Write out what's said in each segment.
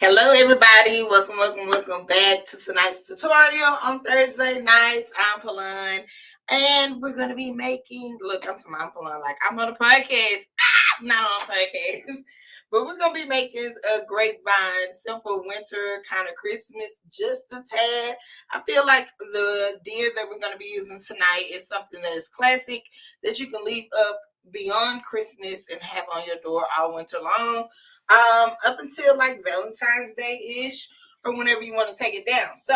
Hello everybody, welcome back to tonight's tutorial on Thursday nights. I'm Palon and we're going to be making, look, I'm Palon like I'm on a podcast. I'm not on a podcast. But we're going to be making a grapevine, simple winter kind of Christmas, just a tad. I feel like the deer that we're going to be using tonight is something that is classic that you can leave up beyond Christmas and have on your door all winter long. Up until like Valentine's Day ish, or whenever you want to take it down. So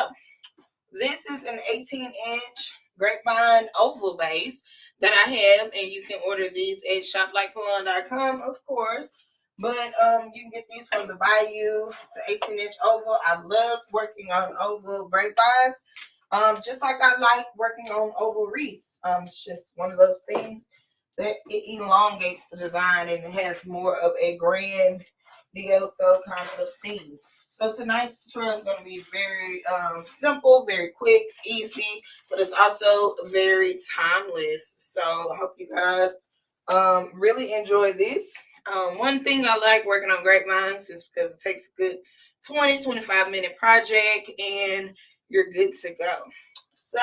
this is an 18-inch grapevine oval base that I have, and you can order these at shoplikePalon.com, of course. But you can get these from the Bayou. It's an 18-inch oval. I love working on oval grapevines. Just like I like working on oval wreaths. It's just one of those things that it elongates the design and it has more of a grand so kind of theme. So tonight's tutorial is going to be very simple, very quick, easy, but it's also very timeless. So I hope you guys really enjoy this. One thing I like working on grapevines is because it takes a good 20-25 minute project and you're good to go. So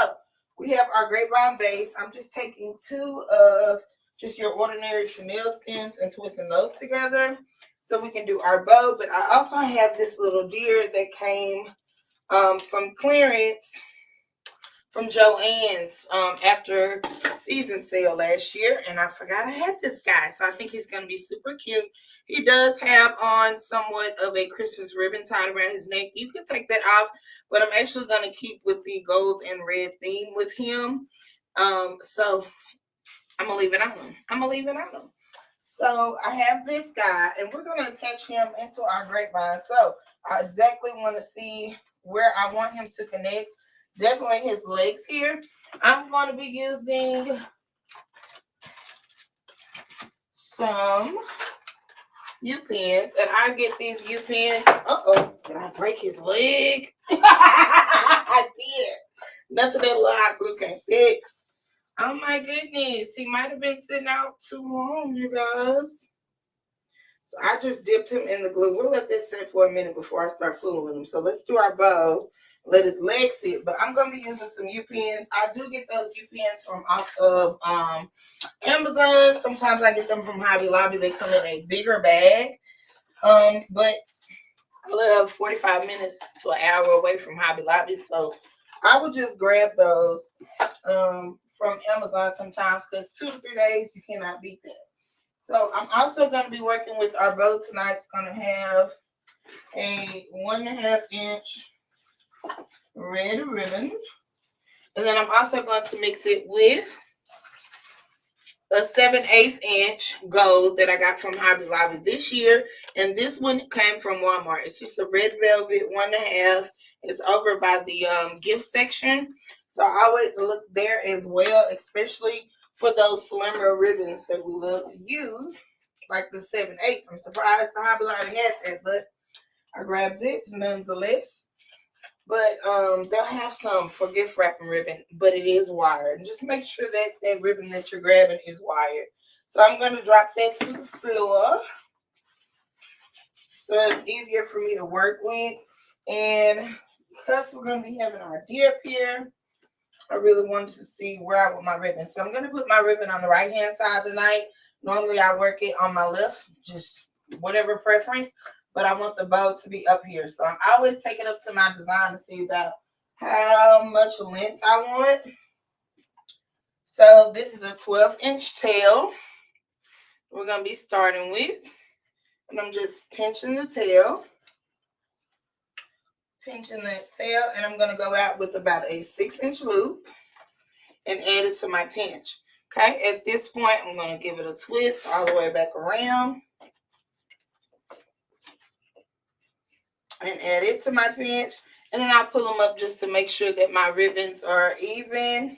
we have our grapevine base. I'm just taking two of just your ordinary chenille stems and twisting those together so we can do our bow. But I also have this little deer that came from clearance from Joann's after season sale last year, and I forgot I had this guy, so I think he's going to be super cute. He does have on somewhat of a Christmas ribbon tied around his neck. You can take that off, but I'm actually going to keep with the gold and red theme with him. So I'm going to leave it on. So I have this guy, and we're going to attach him into our grapevine. So I exactly want to see where I want him to connect. Definitely his legs here. I'm going to be using some U-pins, and I get these U-pins. Did I break his leg? I did. Nothing that little hot glue can't fix. Oh my goodness, he might have been sitting out too long, you guys. So I just dipped him in the glue. We'll let this sit for a minute before I start fooling with him. So let's do our bow. Let his legs sit. But I'm going to be using some U-pins. I do get those U-pins from off of Amazon. Sometimes I get them from Hobby Lobby. They come in a bigger bag. But I live 45 minutes to an hour away from Hobby Lobby. So I would just grab those from Amazon sometimes because 2 to 3 days, you cannot beat that. So I'm also going to be working with our bow tonight. It's going to have a 1.5 inch red ribbon. And then I'm also going to mix it with a 7/8 inch gold that I got from Hobby Lobby this year. And this one came from Walmart. It's just a red velvet 1.5. It's over by the gift section. So I always look there as well, especially for those slimmer ribbons that we love to use, like the 7/8. I'm surprised the Hobby Lobby had that, but I grabbed it nonetheless. But they'll have some for gift wrapping ribbon, but it is wired. And just make sure that that ribbon that you're grabbing is wired. So I'm going to drop that to the floor so it's easier for me to work with. And because we're going to be having our deer up here, I really wanted to see where I want my ribbon. So I'm going to put my ribbon on the right-hand side tonight. Normally I work it on my left, just whatever preference. But I want the bow to be up here. So I'm always taking up to my design to see about how much length I want. So this is a 12-inch tail we're going to be starting with. And I'm just pinching the tail. Pinching that tail. And I'm going to go out with about a 6-inch loop and add it to my pinch. Okay, at this point, I'm going to give it a twist all the way back around. And add it to my pinch. And then I'll pull them up just to make sure that my ribbons are even.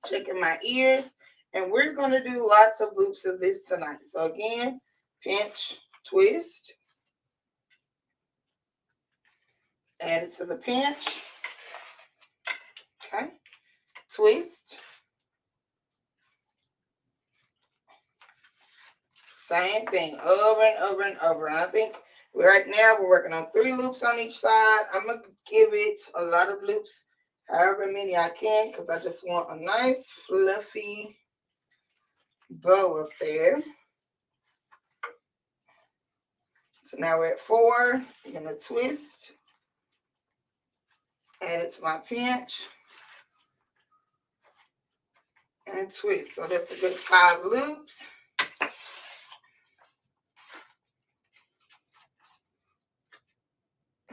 Checking my ears. And we're going to do lots of loops of this tonight. So again, pinch, twist. Add it to the pinch. Okay. Twist. Same thing over and over and over. And I think right now we're working on 3 loops on each side. I'm going to give it a lot of loops, however many I can, because I just want a nice fluffy bow up there. So now we're at 4. I'm going to twist, add it to my pinch, and twist. So that's a good 5 loops.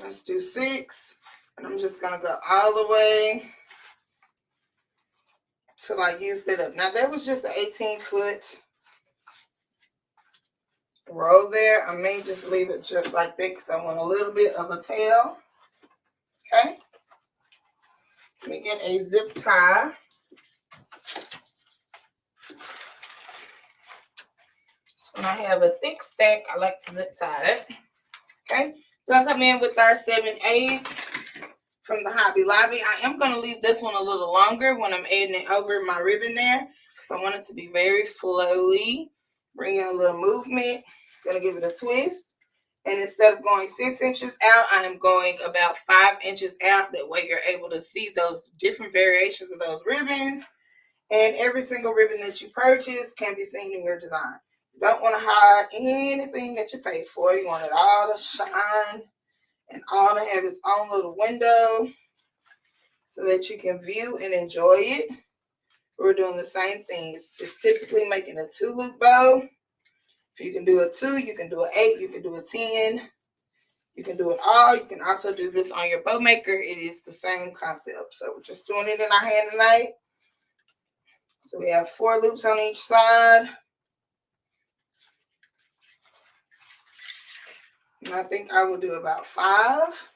Let's do 6. And I'm just going to go all the way till I use it up. Now that was just an 18-foot row there. I may just leave it just like that because I want a little bit of a tail. Okay. Let me get a zip tie. So when I have a thick stack, I like to zip tie it. Okay. We're going to come in with our 7/8 from the Hobby Lobby. I am going to leave this one a little longer when I'm adding it over my ribbon there because I want it to be very flowy. Bring in a little movement. Going to give it a twist. And instead of going 6 inches out, I am going about 5 inches out. That way you're able to see those different variations of those ribbons. And every single ribbon that you purchase can be seen in your design. You don't want to hide anything that you paid for. You want it all to shine and all to have its own little window so that you can view and enjoy it. We're doing the same thing. It's just typically making a 2-loop bow. If you can do a 2, you can do an 8, you can do a 10. You can do it all. You can also do this on your bow maker. It is the same concept. So we're just doing it in our hand tonight. So we have 4 loops on each side. And I think I will do about 5.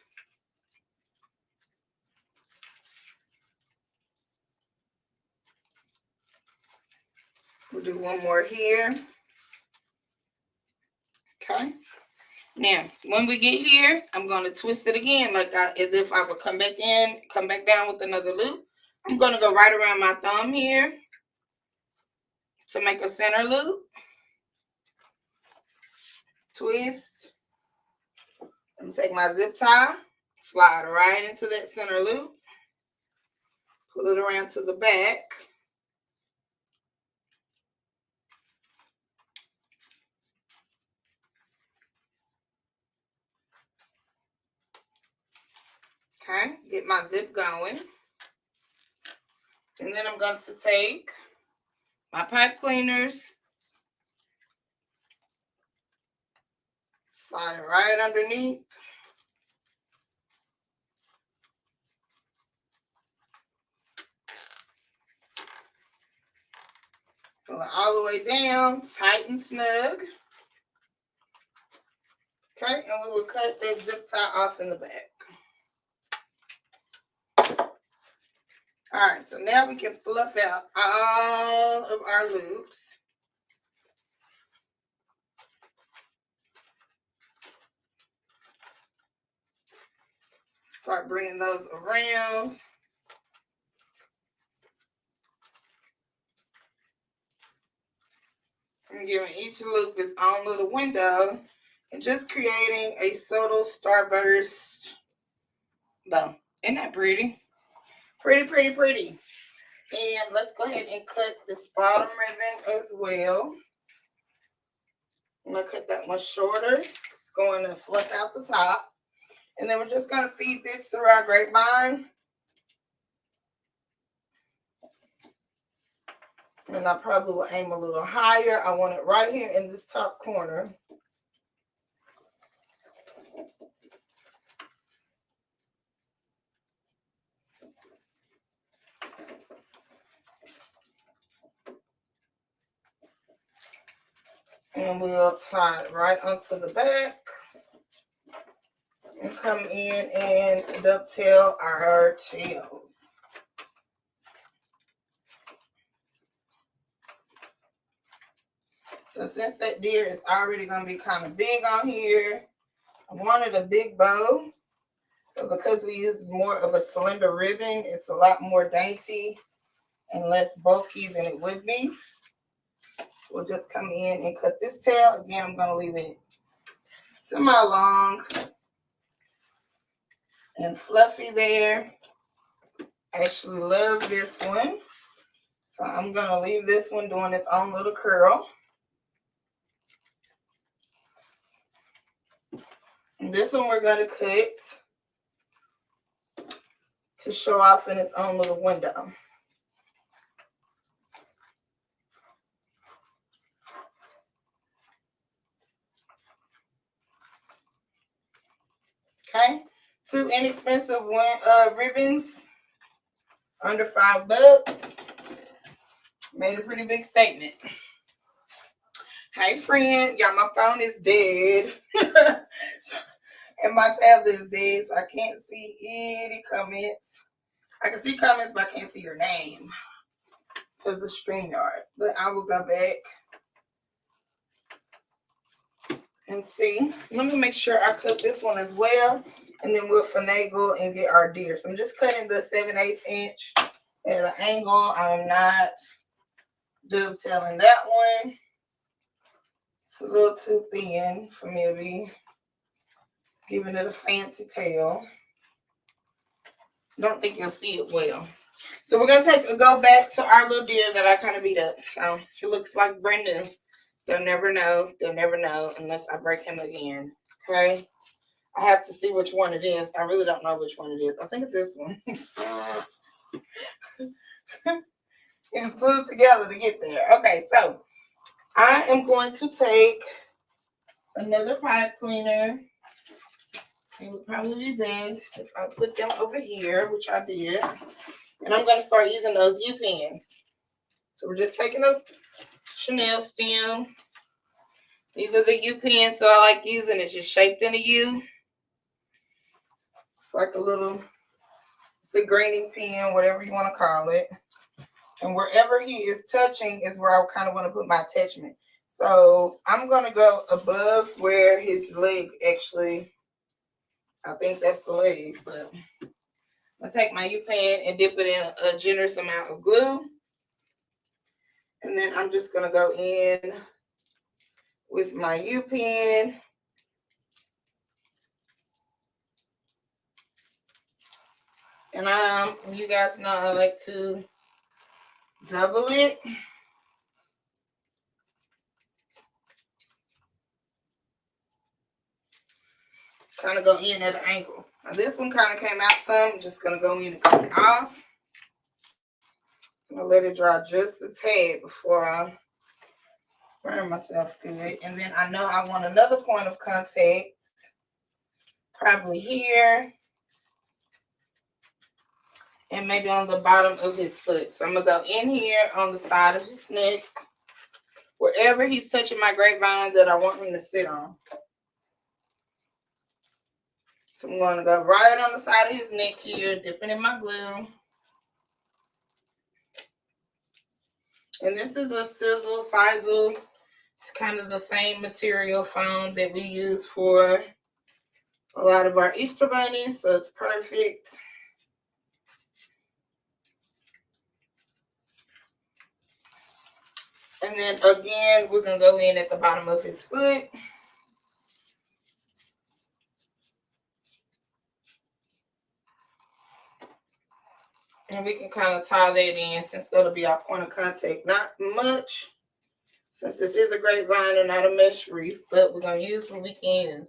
We'll do 1 more here. Okay. Now, when we get here, I'm going to twist it again as if I would come back in, come back down with another loop. I'm going to go right around my thumb here to make a center loop. Twist. I'm going to take my zip tie, slide right into that center loop, pull it around to the back. Okay, get my zip going. And then I'm going to take my pipe cleaners, slide it right underneath. Pull it all the way down, tight and snug. Okay, and we will cut that zip tie off in the back. All right, so now we can fluff out all of our loops. Start bringing those around. And giving each loop its own little window and just creating a subtle starburst bow. Isn't that pretty? Pretty, pretty, pretty. And let's go ahead and cut this bottom ribbon as well. I'm going to cut that one shorter. It's going to fluff out the top. And then we're just going to feed this through our grapevine. And I probably will aim a little higher. I want it right here in this top corner. And we'll tie it right onto the back. And come in and dovetail our tails. So since that deer is already going to be kind of big on here, I wanted a big bow. But because we use more of a slender ribbon, it's a lot more dainty and less bulky than it would be. So we'll just come in and cut this tail. Again, I'm going to leave it semi-long and fluffy there. I actually love this one. So I'm going to leave this one doing its own little curl. And this one we're going to cut to show off in its own little window. Okay, 2 inexpensive ribbons, under $5. Made a pretty big statement. Hey friend, y'all, my phone is dead. And my tablet is dead, so I can't see any comments. I can see comments, but I can't see your name because of StreamYard. But I will go back and see. Let me make sure I cut this one as well, and then we'll finagle and get our deer. So I'm just cutting the 7/8 inch at an angle. I'm not dovetailing that one. It's a little too thin for me to be giving it a fancy tail. Don't think you'll see it well. So we're going to go back to our little deer that I kind of beat up. So it looks like brand new. They'll never know. They'll never know unless I break him again. Okay? I have to see which one it is. I really don't know which one it is. I think it's this one. It's glued together to get there. Okay, so I am going to take another pipe cleaner. It would probably be best if I put them over here, which I did. And I'm going to start using those U-pins. So we're just taking a Chanel stem. These are the U-pins that I like using. It's just shaped in a U. It's like it's a greening pin, whatever you want to call it. And wherever he is touching is where I kind of want to put my attachment. So I'm going to go above where his leg actually, I think that's the leg, but I'll take my U-pin and dip it in a generous amount of glue. And then I'm just going to go in with my U-pin. And you guys know I like to double it. Kind of go in at an angle. Now this one kind of came out some. I'm just going to go in and cut it off. I'm going to let it dry just a tad before I burn myself good. And then I know I want another point of contact. Probably here. And maybe on the bottom of his foot. So I'm going to go in here on the side of his neck. Wherever he's touching my grapevine that I want him to sit on. So I'm going to go right on the side of his neck here, dipping in my glue. And this is a Sizzle. It's kind of the same material foam that we use for a lot of our Easter bunnies, so it's perfect. And then again, we're going to go in at the bottom of his foot. And we can kind of tie that in since that'll be our point of contact. Not much, since this is a grapevine and not a mesh wreath, but we're going to use what we can use.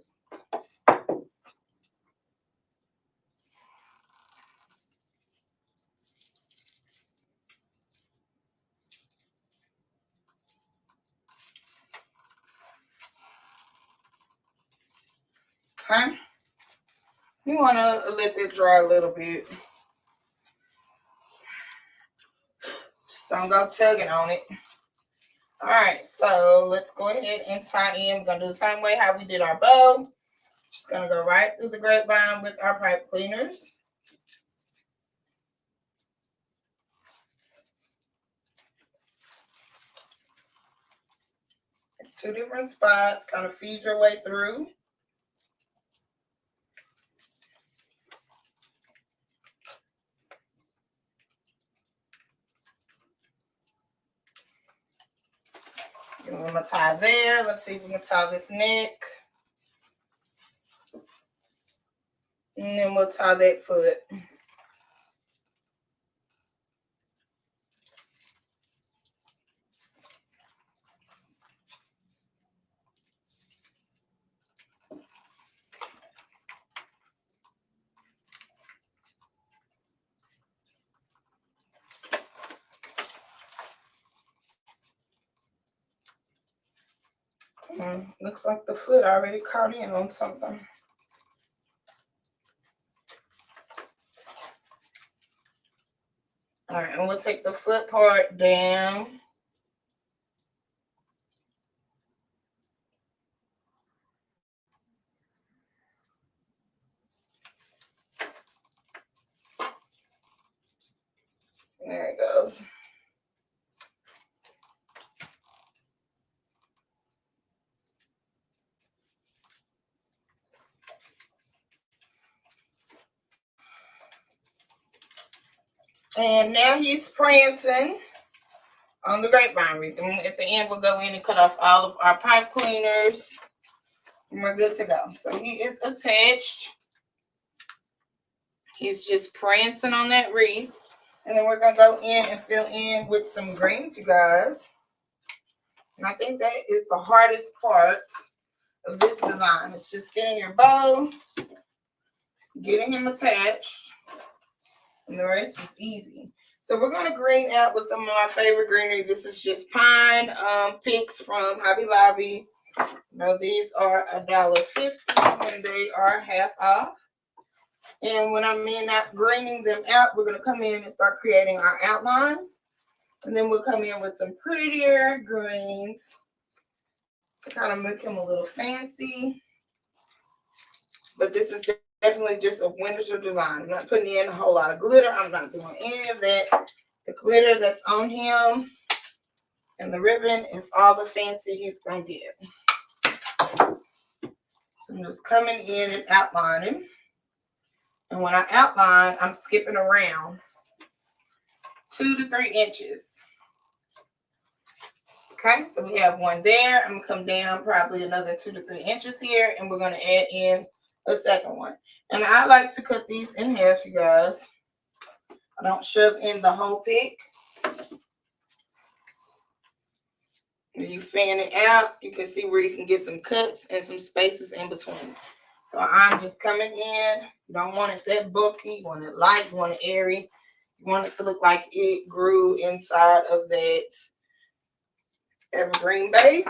Okay. You want to let that dry a little bit. Just don't go tugging on it. All right, so let's go ahead and tie in. We're going to do the same way how we did our bow. Just going to go right through the grapevine with our pipe cleaners. Two different spots, kind of feed your way through. I'm going to tie there. Let's see if we can tie this neck. And then we'll tie that foot. Looks like the foot already caught in on something. All right, and we'll take the foot part down. There it goes. And now he's prancing on the grapevine. At the end, we'll go in and cut off all of our pipe cleaners. And we're good to go. So he is attached. He's just prancing on that wreath. And then we're going to go in and fill in with some greens, you guys. And I think that is the hardest part of this design. It's just getting your bow, getting him attached, and the rest is easy. So we're going to green out with some of my favorite greenery. This is just pine picks from Hobby Lobby. Now these are $1.50 and they are half off. And when I'm not greening them out, we're going to come in and start creating our outline. And then we'll come in with some prettier greens to kind of make him a little fancy. But this is definitely just a winter design. I'm not putting in a whole lot of glitter. I'm not doing any of that. The glitter that's on him and the ribbon is all the fancy he's going to get. So I'm just coming in and outlining. And when I outline, I'm skipping around 2 to 3 inches. Okay, so we have one there. I'm going to come down probably another 2 to 3 inches here, and we're going to add in a second one. And I like to cut these in half, you guys. I don't shove in the whole pick. When you fan it out, you can see where you can get some cuts and some spaces in between. So I'm just coming in. You don't want it that bulky. You want it light. You want it airy. You want it to look like it grew inside of that evergreen base.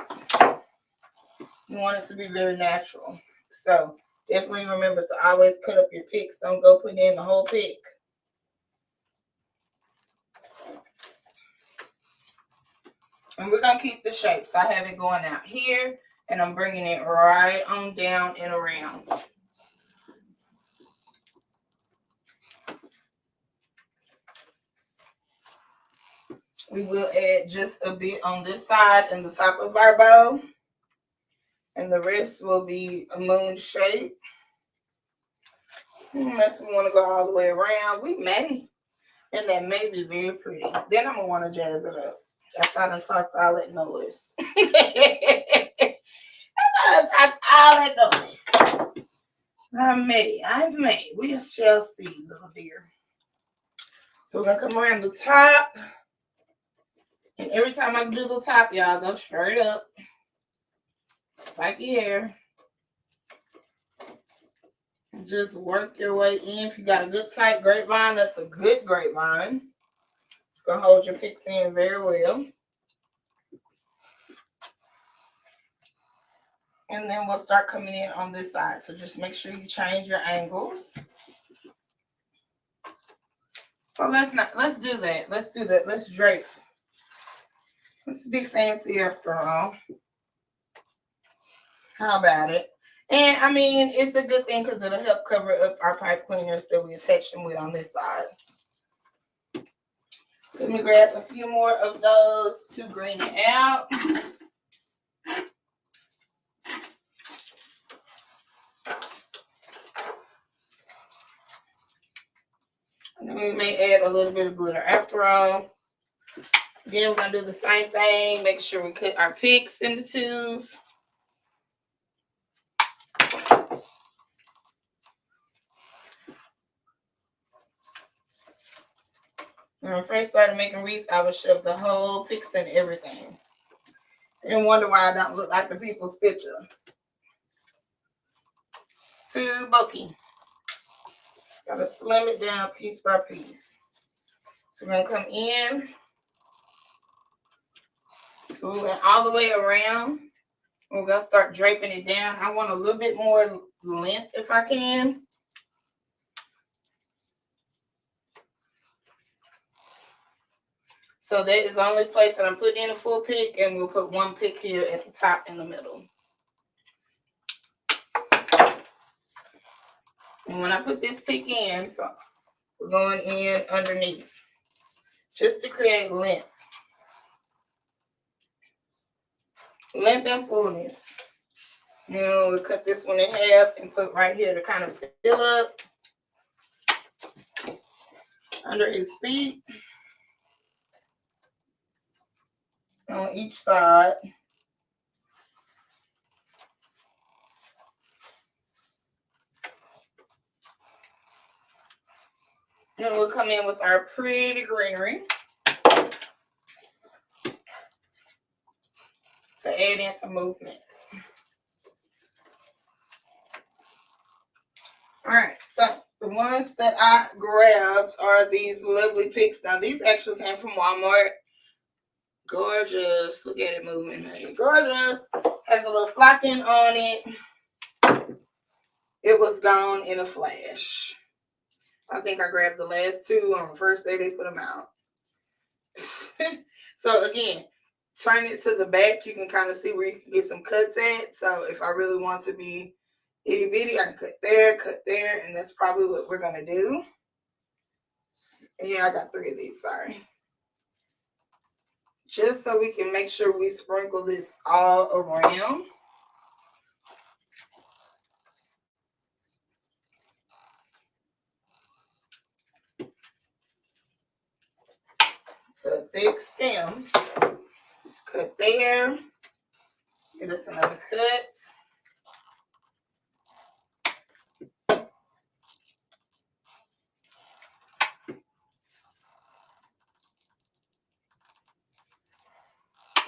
You want it to be very natural. So definitely remember to always cut up your picks. Don't go putting in the whole pick. And we're going to keep the shapes. I have it going out here, and I'm bringing it right on down and around. We will add just a bit on this side and the top of our bow. And the rest will be a moon shape. Unless we want to go all the way around, we may. And that may be very pretty. Then I'm going to want to jazz it up. After I done talked all that noise. After I done talked all that noise. I may. We shall see, little dear. So we're going to come around the top. And every time I do the top, y'all, go straight up. Spiky hair. Just work your way in. If you got a good tight grapevine, that's a good grapevine. It's going to hold your picks in very well. And then we'll start coming in on this side. So just make sure you change your angles. So let's do that. Let's drape. Let's be fancy after all. How about it? And I mean, it's a good thing because it'll help cover up our pipe cleaners that we attach them with on this side. So let me grab a few more of those to green it out. And then we may add a little bit of glitter after all. Then we're going to do the same thing. Make sure we cut our picks into twos. When I first started making wreaths, I would shove the whole picks in everything. And wonder why I don't look like the people's picture. It's too bulky. Gotta slim it down piece by piece. So we're gonna come in. So we went all the way around. We're gonna start draping it down. I want a little bit more length if I can. So that is the only place that I'm putting in a full pick, and we'll put one pick here at the top in the middle. And when I put this pick in, so we're going in underneath just to create length. Length and fullness. Now we'll cut this one in half and put right here to kind of fill up under his feet on each side. And we'll come in with our pretty greenery to add in some movement. All right, so the ones that I grabbed are these lovely picks. Now, these actually came from Walmart. Gorgeous. Look at it moving. Gorgeous. Has a little flocking on it. It was gone in a flash. I think I grabbed the last two on the first day they put them out. So again, turn it to the back. You can kind of see where you can get some cuts at. So if I really want to be itty bitty, I can cut there, and that's probably what we're gonna do. Yeah, I got 3 of these, sorry. Just so we can make sure we sprinkle this all around. So a thick stem. Just cut there. Get us another cut.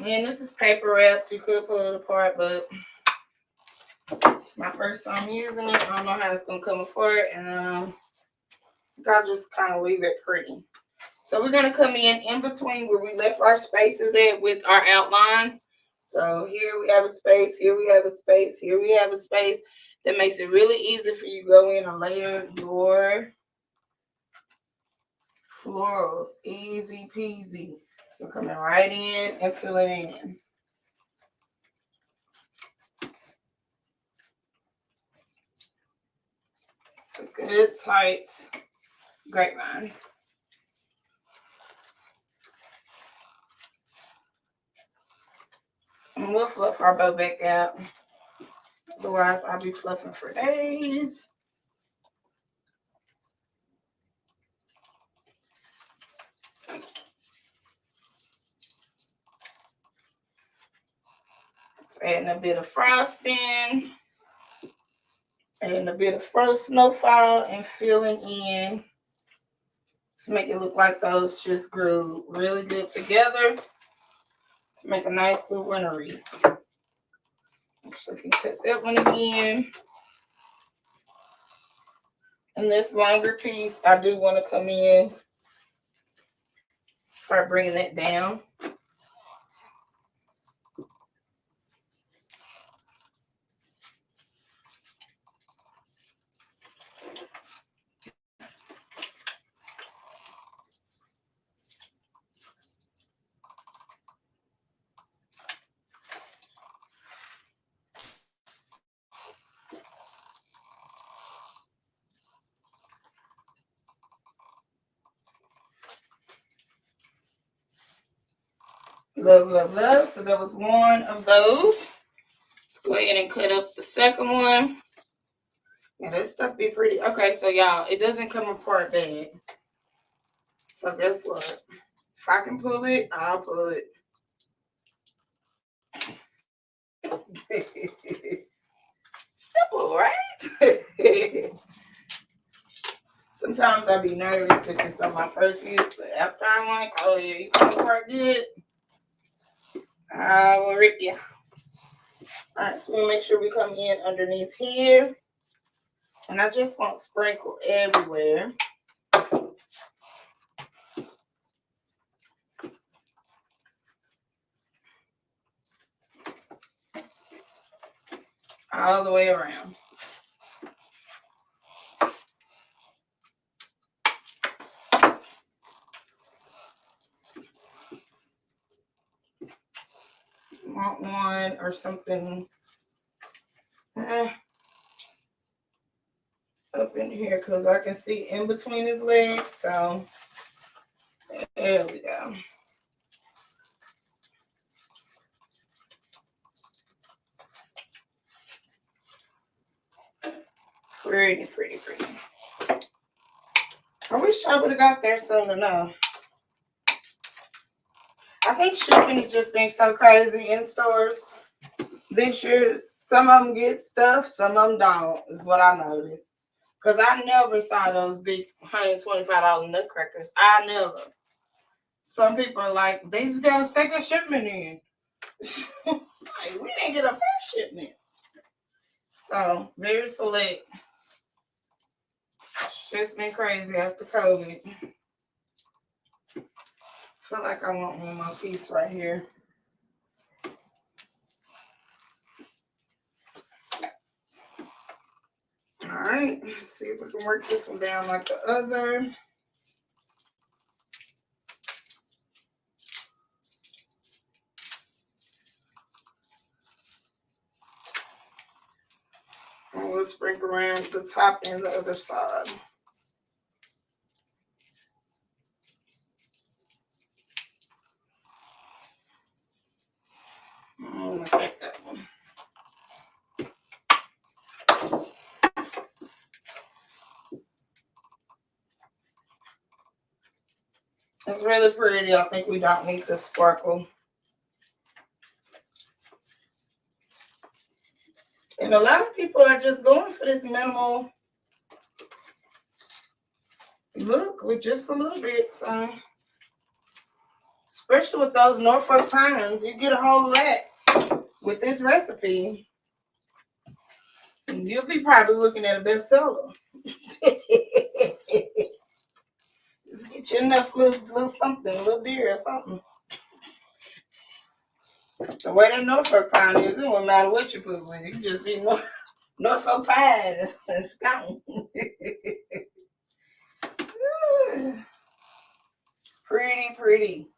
And this is paper wrapped. You could pull it apart, but it's my first time using it. I don't know how it's gonna come apart, and I'll just kind of leave it pretty. So we're gonna come in between where we left our spaces at with our outline. So here we have a space, here we have a space, here we have a space. That makes it really easy for you to go in and layer your florals. Easy peasy. So coming right in and fill it in. It's a good tight grapevine. And we'll fluff our bow back out. Otherwise, I'll be fluffing for days. Just adding a bit of frosting. Adding a bit of frost snowfall and filling in to make it look like those just grew really good together to make a nice little winter wreath. Actually, I can cut that one again. And this longer piece, I do want to come in, start bringing it down. Love, love, love. So that was one of those. Let's go ahead and cut up the second one. Yeah, this stuff be pretty. Okay, so y'all, it doesn't come apart bad. So guess what? If I can pull it, I'll pull it. Simple, right? Sometimes I be nervous if it's on my first use, but after I'm like, oh yeah, you can work good, I will rip you. Alright, so we'll make sure we come in underneath here. And I just want sprinkle everywhere. All the way around. Want one or something up in here because I can see in between his legs. So there we go. Pretty, pretty, pretty. I wish I would have got there soon enough. I think shipping is just being so crazy in stores this year. Some of them get stuff, some of them don't, is what I noticed. Because I never saw those big $125 nutcrackers. I never. Some people are like, they just got a second shipment in. Like, we didn't get a first shipment. So, very select. It's just been crazy after COVID. Feel like I want one more piece right here. Alright, let's see if we can work this one down like the other. And we'll sprinkle around the top and the other side. I'm gonna take that one. It's really pretty. I think we don't need the sparkle. And a lot of people are just going for this minimal look with just a little bit. So, especially with those Norfolk pines, you get a whole lot with this recipe. And you'll be probably looking at a bestseller. Just get you enough little something, a little deer or something. The way that Norfolk pine is, it won't matter what you put with it. You just be Norfolk pine and stone. Pretty, pretty.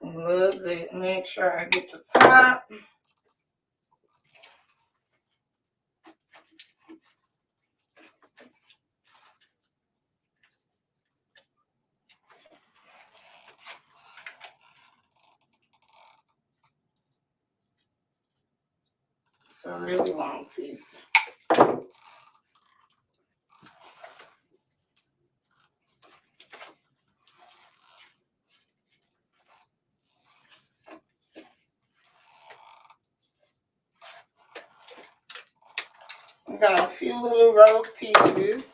Love it. Make sure I get the top. It's a really long piece. I got a few little rogue pieces.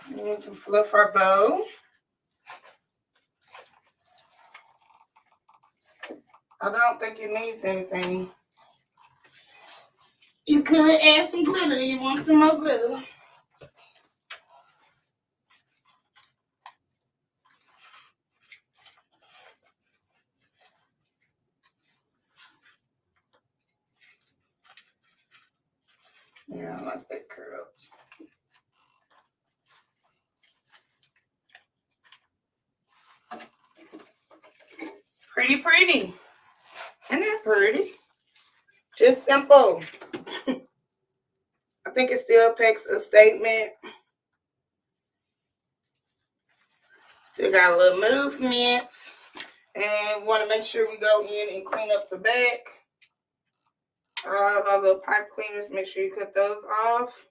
And we can fluff our bow. I don't think it needs anything. You could add some glitter. You want some more glitter? Yeah, I like that curl. Pretty, pretty. Isn't that pretty? Just simple. I think it still packs a statement. Still got a little movement. And want to make sure we go in and clean up the back. All of the pipe cleaners, make sure you cut those off.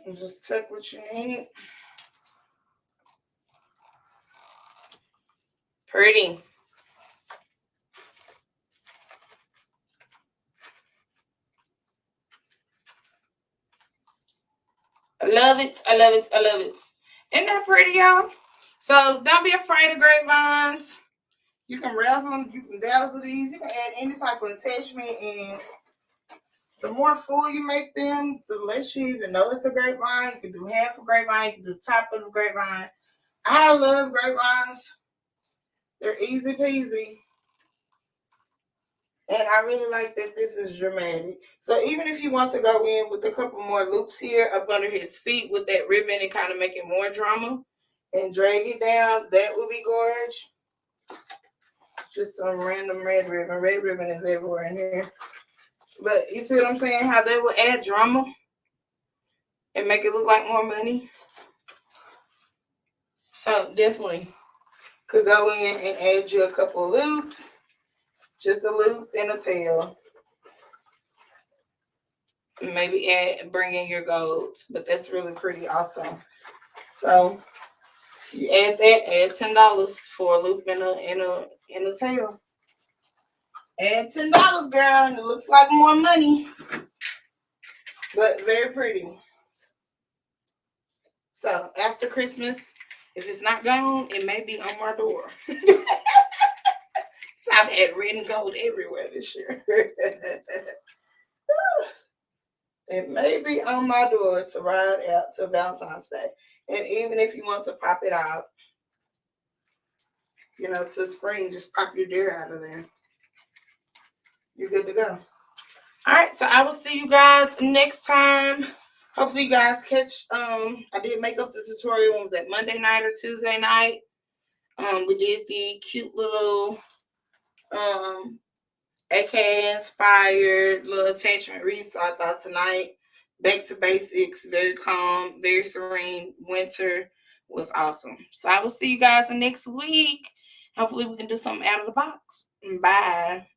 And just take what you need. Pretty. I love it. I love it. I love it. Isn't that pretty, y'all? So don't be afraid of grapevines. You can razzle them. You can dazzle these. You can add any type of attachment. And the more full you make them, the less you even know it's a grapevine. You can do half a grapevine. You can do the top of the grapevine. I love grapevines. They're easy peasy. And I really like that this is dramatic. So even if you want to go in with a couple more loops here up under his feet with that ribbon and kind of make it more drama and drag it down, that would be gorgeous. Just some random red ribbon. Red ribbon is everywhere in here. But you see what I'm saying? How they will add drama and make it look like more money. So definitely could go in and add you a couple loops. Just a loop and a tail. Maybe bring in your gold, but that's really pretty awesome. So you add that, add $10 for a loop and a tail. Add $10, girl, and it looks like more money, but very pretty. So after Christmas, if it's not gone, it may be on my door. So I've had red and gold everywhere this year. It may be on my door to ride out to Valentine's Day. And even if you want to pop it out, you know, to spring, just pop your deer out of there. You're good to go. All right, so I will see you guys next time. Hopefully you guys catch, I did make up the tutorial. Was that Monday night or Tuesday night? We did the cute little, AKA inspired little attachment read. So I thought tonight, back to basics, very calm, very serene. Winter was awesome. So I will see you guys next week. Hopefully we can do something out of the box. Bye.